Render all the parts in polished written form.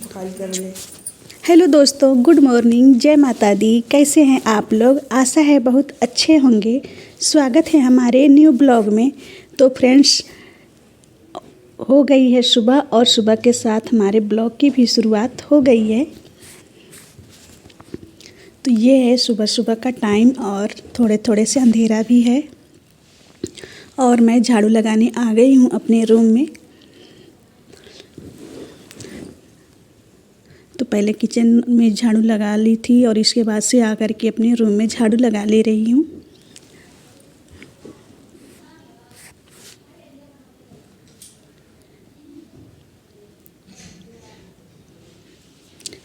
सफाई कर ले। हेलो दोस्तों, गुड मॉर्निंग, जय माता दी। कैसे हैं आप लोग? आशा है बहुत अच्छे होंगे। स्वागत है हमारे न्यू ब्लॉग में। तो फ्रेंड्स, हो गई है सुबह और सुबह के साथ हमारे ब्लॉग की भी शुरुआत हो गई है। तो ये है सुबह सुबह का टाइम और थोड़े थोड़े से अंधेरा भी है और मैं झाड़ू लगाने आ गई हूँ अपने रूम में। तो पहले किचन में झाड़ू लगा ली थी और इसके बाद से आकर के अपने रूम में झाड़ू लगा ले रही हूँ।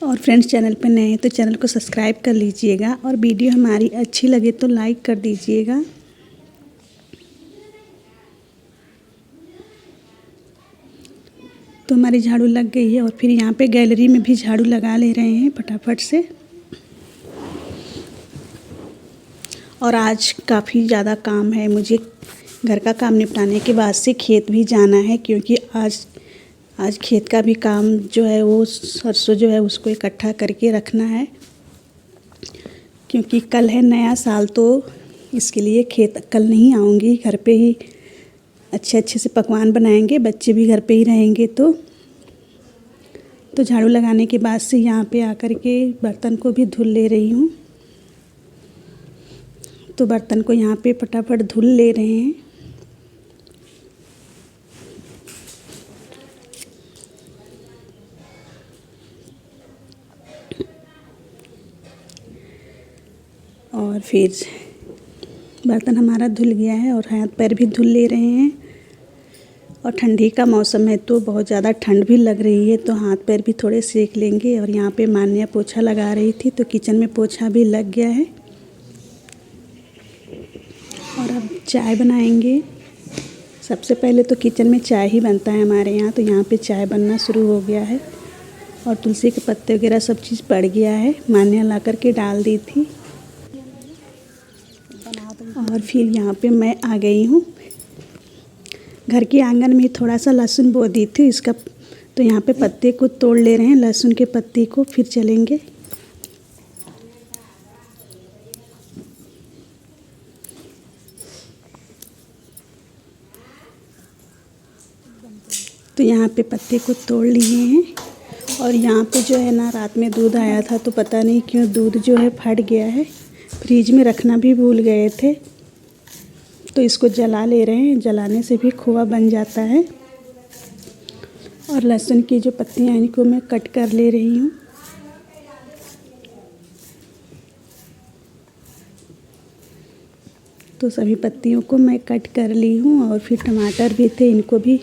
और फ्रेंड्स, चैनल पर नए हैं तो चैनल को सब्सक्राइब कर लीजिएगा और वीडियो हमारी अच्छी लगे तो लाइक कर दीजिएगा। तो हमारी झाड़ू लग गई है और फिर यहाँ पे गैलरी में भी झाड़ू लगा ले रहे हैं फटाफट से। और आज काफ़ी ज़्यादा काम है मुझे। घर का काम निपटाने के बाद से खेत भी जाना है, क्योंकि आज खेत का भी काम जो है वो सरसों जो है उसको इकट्ठा करके रखना है, क्योंकि कल है नया साल। तो इसके लिए खेत कल नहीं आऊँगी, घर पे ही अच्छे से पकवान बनाएंगे, बच्चे भी घर पे ही रहेंगे। तो झाड़ू लगाने के बाद से यहाँ पे आकर के बर्तन को भी धुल ले रही हूँ। तो बर्तन को यहाँ पे फटाफट धुल ले रहे हैं। और फिर बर्तन हमारा धुल गया है और हाथ पैर भी धुल ले रहे हैं। और ठंडी का मौसम है तो बहुत ज़्यादा ठंड भी लग रही है, तो हाथ पैर भी थोड़े सेक लेंगे। और यहाँ पे मान्या पोछा लगा रही थी, तो किचन में पोछा भी लग गया है। और अब चाय बनाएंगे। सबसे पहले तो किचन में चाय ही बनता है हमारे यहाँ, तो यहाँ पे चाय बनना शुरू हो गया है। और तुलसी के पत्ते वगैरह सब चीज़ पड़ गया है, मान्या ला कर के डाल दी थी। और फिर यहाँ पे मैं आ गई हूँ। घर के आंगन में थोड़ा सा लहसुन बो दी थी इसका, तो यहाँ पे पत्ते को तोड़ ले रहे हैं, लहसुन के पत्ते को। फिर चलेंगे। तो यहाँ पे पत्ते को तोड़ लिए हैं। और यहाँ पे जो है ना, रात में दूध आया था तो पता नहीं क्यों दूध जो है फट गया है। फ्रिज में रखना भी भूल गए थे, तो इसको जला ले रहे हैं। जलाने से भी खोआ बन जाता है। और लहसुन की जो पत्तियाँ हैं इनको मैं कट कर ले रही हूँ। तो सभी पत्तियों को मैं कट कर ली हूँ। और फिर टमाटर भी थे, इनको भी।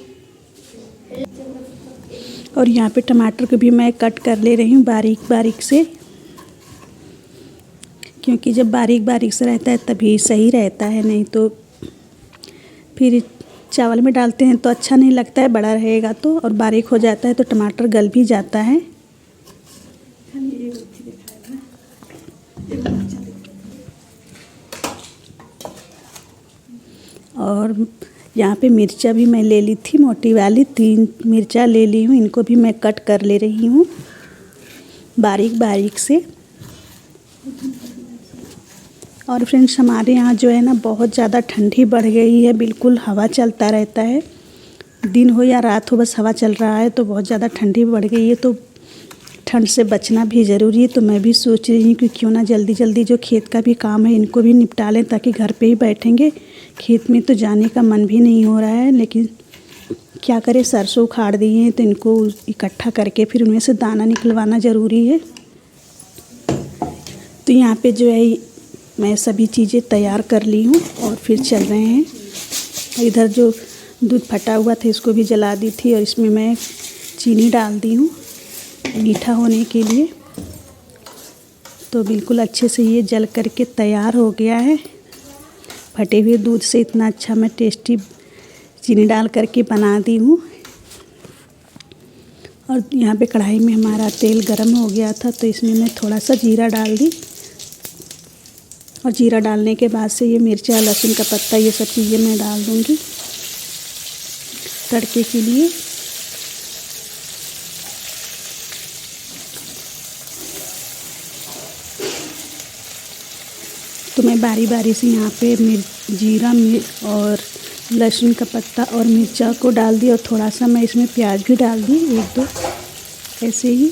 और यहाँ पे टमाटर को भी मैं कट कर ले रही हूँ बारीक बारीक से, क्योंकि जब बारीक बारीक से रहता है तभी सही रहता है, नहीं तो फिर चावल में डालते हैं तो अच्छा नहीं लगता है, बड़ा रहेगा तो। और बारीक हो जाता है तो टमाटर गल भी जाता है। और यहाँ पे मिर्चा भी मैं ले ली थी, मोटी वाली 3 मिर्चा ले ली हूँ। इनको भी मैं कट कर ले रही हूँ बारीक बारीक से। और फ्रेंड्स, हमारे यहाँ जो है ना बहुत ज़्यादा ठंडी बढ़ गई है। बिल्कुल हवा चलता रहता है, दिन हो या रात हो, बस हवा चल रहा है। तो बहुत ज़्यादा ठंडी बढ़ गई है, तो ठंड से बचना भी ज़रूरी है। तो मैं भी सोच रही हूँ कि क्यों ना जल्दी जल्दी जो खेत का भी काम है इनको भी निपटा लें, ताकि घर पे ही बैठेंगे। खेत में तो जाने का मन भी नहीं हो रहा है, लेकिन क्या करें, सरसों उखाड़ दिए हैं तो इनको इकट्ठा करके फिर उनमें से दाना निकलवाना ज़रूरी है। तो यहाँ पे जो है मैं सभी चीज़ें तैयार कर ली हूँ और फिर चल रहे हैं। इधर जो दूध फटा हुआ था इसको भी जला दी थी, और इसमें मैं चीनी डाल दी हूँ मीठा होने के लिए। तो बिल्कुल अच्छे से ये जल करके तैयार हो गया है। फटे हुए दूध से इतना अच्छा मैं टेस्टी चीनी डाल करके बना दी हूँ। और यहाँ पे कढ़ाई में हमारा तेल गरम हो गया था, तो इसमें मैं थोड़ा सा जीरा डाल दी। और जीरा डालने के बाद से ये मिर्चा, लहसुन का पत्ता, ये सब चीज़ें मैं डाल दूँगी तड़के के लिए। तो मैं बारी बारी से यहाँ पे जीरा और लहसुन का पत्ता और मिर्चा को डाल दी और थोड़ा सा मैं इसमें प्याज भी डाल दी, 1-2 ऐसे ही।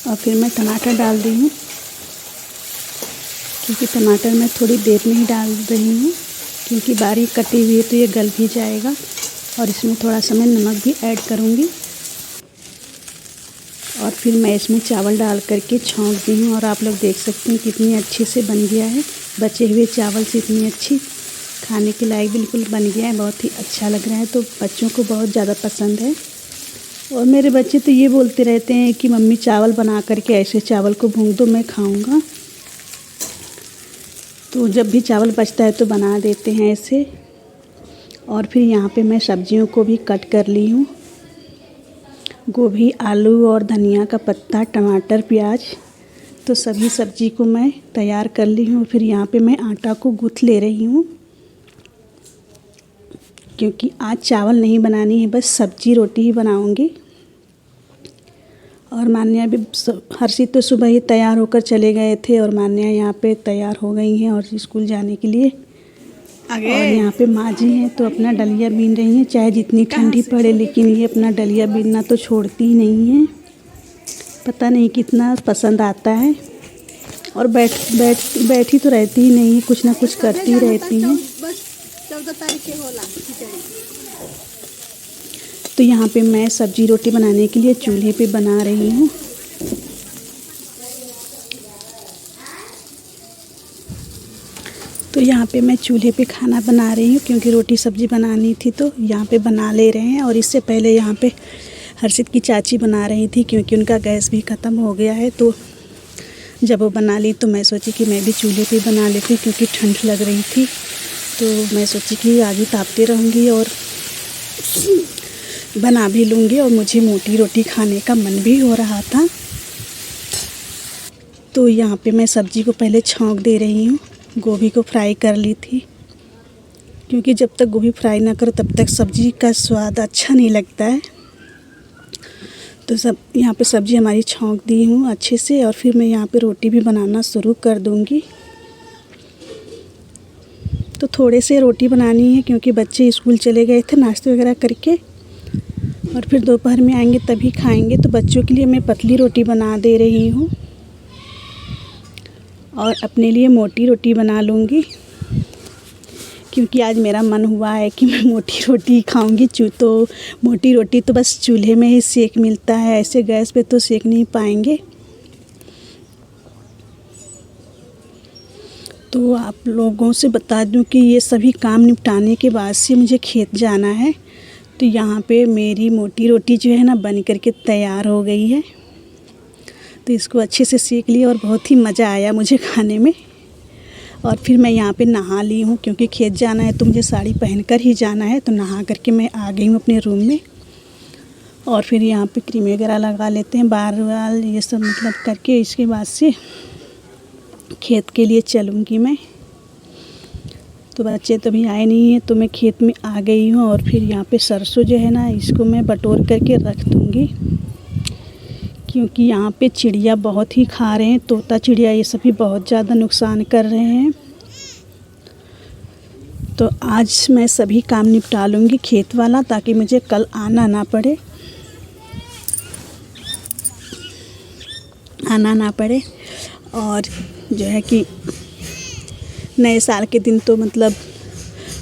और फिर मैं टमाटर डाल दी हूँ, क्योंकि टमाटर मैं थोड़ी देर में ही डाल रही हूँ, क्योंकि बारीक कटी हुई है तो ये गल भी जाएगा। और इसमें थोड़ा सा मैं नमक भी ऐड करूँगी। और फिर मैं इसमें चावल डाल करके छौंक दी हूँ और आप लोग देख सकते हैं कितनी अच्छे से बन गया है। बचे हुए चावल से इतनी अच्छी खाने के लायक बिल्कुल बन गया है, बहुत ही अच्छा लग रहा है। तो बच्चों को बहुत ज़्यादा पसंद है। और मेरे बच्चे तो ये बोलते रहते हैं कि मम्मी चावल बना करके ऐसे चावल को भून दो, मैं खाऊंगा। तो जब भी चावल बचता है तो बना देते हैं ऐसे। और फिर यहाँ पे मैं सब्जियों को भी कट कर ली हूँ, गोभी, आलू और धनिया का पत्ता, टमाटर, प्याज। तो सभी सब्जी को मैं तैयार कर ली हूँ। फिर यहाँ पे मैं आटा को गूँथ ले रही हूँ, क्योंकि आज चावल नहीं बनानी है, बस सब्जी रोटी ही बनाऊंगी। और मान्या भी, हर्षित तो सुबह ही तैयार होकर चले गए थे और मान्या यहाँ पे तैयार हो गई हैं और स्कूल जाने के लिए। और यहाँ पे माँ जी हैं तो अपना डलिया बीन रही हैं, चाहे जितनी ठंडी पड़े, लेकिन ये अपना डलिया बीनना तो छोड़ती ही नहीं है। पता नहीं कितना पसंद आता है। और बैठी तो रहती ही नहीं है, कुछ ना कुछ करती रहती हैं। 14 तारीख के होला खिचड़ी। तो यहाँ पे मैं सब्जी रोटी बनाने के लिए चूल्हे पे बना रही हूँ। तो यहाँ पे मैं चूल्हे पे खाना बना रही हूँ, क्योंकि रोटी सब्जी बनानी थी तो यहाँ पे बना ले रहे हैं। और इससे पहले यहाँ पे हर्षित की चाची बना रही थी, क्योंकि उनका गैस भी ख़त्म हो गया है। तो जब वो बना ली तो मैं सोची कि मैं भी चूल्हे पे बना लेती, क्योंकि ठंड लग रही थी। तो मैं सोची कि आगे तापते रहूँगी और बना भी लूँगी। और मुझे मोटी रोटी खाने का मन भी हो रहा था। तो यहाँ पे मैं सब्ज़ी को पहले छौंक दे रही हूँ। गोभी को फ्राई कर ली थी, क्योंकि जब तक गोभी फ्राई ना करो तब तक सब्ज़ी का स्वाद अच्छा नहीं लगता है। तो सब यहाँ पे सब्ज़ी हमारी छौंक दी हूँ अच्छे से। और फिर मैं यहाँ पे रोटी भी बनाना शुरू कर दूँगी। तो थोड़े से रोटी बनानी है, क्योंकि बच्चे स्कूल चले गए थे नाश्ते वगैरह करके, और फिर दोपहर में आएंगे तभी खाएंगे। तो बच्चों के लिए मैं पतली रोटी बना दे रही हूँ और अपने लिए मोटी रोटी बना लूँगी, क्योंकि आज मेरा मन हुआ है कि मैं मोटी रोटी खाऊँगी। तो मोटी रोटी तो बस चूल्हे में ही सेक मिलता है, ऐसे गैस पे तो सेक नहीं पाएंगे। तो आप लोगों से बता दूं कि ये सभी काम निपटाने के बाद से मुझे खेत जाना है। तो यहाँ पे मेरी मोटी रोटी जो है ना बन करके तैयार हो गई है। तो इसको अच्छे से सेक लिया और बहुत ही मज़ा आया मुझे खाने में। और फिर मैं यहाँ पे नहा ली हूँ, क्योंकि खेत जाना है तो मुझे साड़ी पहनकर ही जाना है। तो नहा करके मैं आ गई हूँ अपने रूम में। और फिर यहाँ पे क्रीम वगैरह लगा लेते हैं, बाल वाल ये सब मतलब करके, इसके बाद से खेत के लिए चलूँगी मैं। तो बच्चे तो भी आए नहीं हैं, तो मैं खेत में आ गई हूँ। और फिर यहाँ पे सरसों जो है ना, इसको मैं बटोर करके रख दूँगी, क्योंकि यहाँ पे चिड़िया बहुत ही खा रहे हैं। तोता चिड़िया ये सभी बहुत ज़्यादा नुकसान कर रहे हैं। तो आज मैं सभी काम निपटा लूँगी खेत वाला, ताकि मुझे कल आना ना पड़े। और जो है कि नए साल के दिन तो मतलब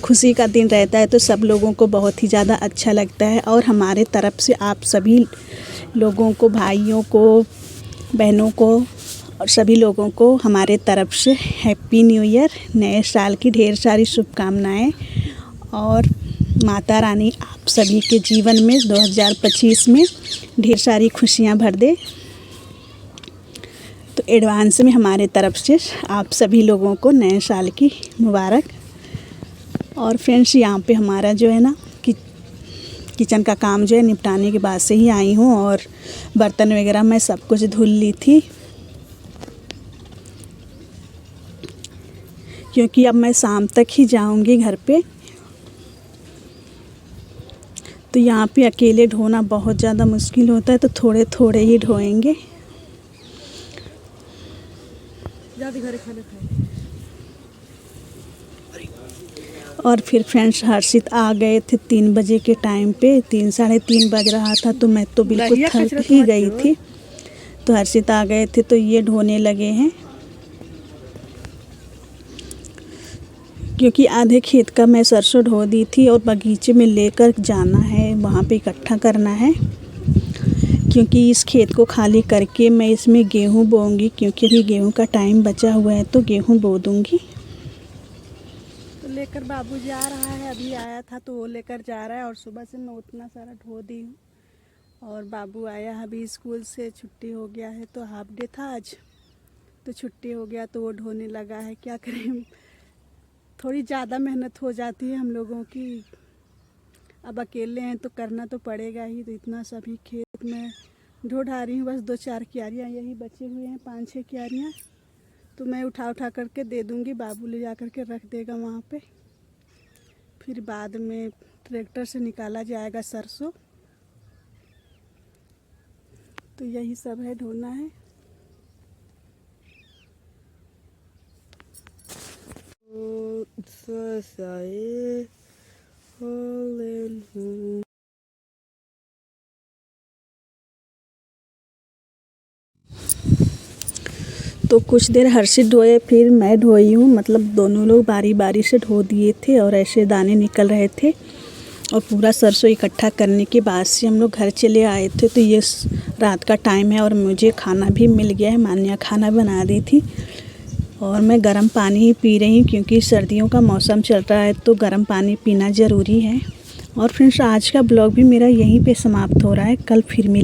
खुशी का दिन रहता है, तो सब लोगों को बहुत ही ज़्यादा अच्छा लगता है। और हमारे तरफ से आप सभी लोगों को, भाइयों को, बहनों को और सभी लोगों को हमारे तरफ से हैप्पी न्यू ईयर, नए साल की ढेर सारी शुभकामनाएं। और माता रानी आप सभी के जीवन में 2025 में ढेर सारी खुशियां भर दे। तो एडवांस में हमारे तरफ से आप सभी लोगों को नए साल की मुबारक। और फ्रेंड्स यहाँ पे हमारा जो है ना कि किचन का काम जो है निपटाने के बाद से ही आई हूँ। और बर्तन वगैरह मैं सब कुछ धुल ली थी। क्योंकि अब मैं शाम तक ही जाऊंगी घर पे। तो यहाँ पे अकेले ढोना बहुत ज़्यादा मुश्किल होता है, तो थोड़े थोड़े ही ढोएंगे। घर खाना खाए। और फिर फ्रेंड्स हर्षित आ गए थे 3 बजे के टाइम पे। 3 साढ़े 3 बज रहा था, तो मैं तो बिल्कुल थक ही गई थी। तो हर्षित आ गए थे, तो ये ढोने लगे हैं। क्योंकि आधे खेत का मैं सरसों ढो दी थी और बगीचे में लेकर जाना है, वहाँ पे इकट्ठा करना है। क्योंकि इस खेत को खाली करके मैं इसमें गेहूँ बोऊंगी, क्योंकि अभी गेहूँ का टाइम बचा हुआ है, तो गेहूँ बो दूंगी। तो लेकर बाबू जा रहा है, अभी आया था तो वो लेकर जा रहा है। और सुबह से मैं उतना सारा ढो दी हूँ। और बाबू आया अभी स्कूल से, छुट्टी हो गया है, तो हाफ डे था आज, तो छुट्टी हो गया तो वो ढोने लगा है। क्या करें, थोड़ी ज़्यादा मेहनत हो जाती है हम लोगों की। अब अकेले हैं तो करना तो पड़ेगा ही। तो इतना सभी खेत में ढो ढा रही हूँ। बस 2-4 क्यारियाँ यही बचे हुए हैं, 5-6 क्यारियाँ। तो मैं उठा करके दे दूँगी, बाबू ले जा करके रख देगा वहाँ पे। फिर बाद में ट्रैक्टर से निकाला जाएगा सरसों। तो यही सब है, ढोना है। तो कुछ देर हर्षित ढोए, फिर मैं ढोई हूँ। मतलब दोनों लोग बारी बारी से ढो दिए थे और ऐसे दाने निकल रहे थे। और पूरा सरसों इकट्ठा करने के बाद से हम लोग घर चले आए थे। तो ये रात का टाइम है और मुझे खाना भी मिल गया है। मान्या खाना बना दी थी और मैं गर्म पानी ही पी रही हूँ, क्योंकि सर्दियों का मौसम चल रहा है, तो गर्म पानी पीना ज़रूरी है। और फ्रेंड्स, आज का ब्लॉग भी मेरा यहीं पे समाप्त हो रहा है। कल फिर मिले।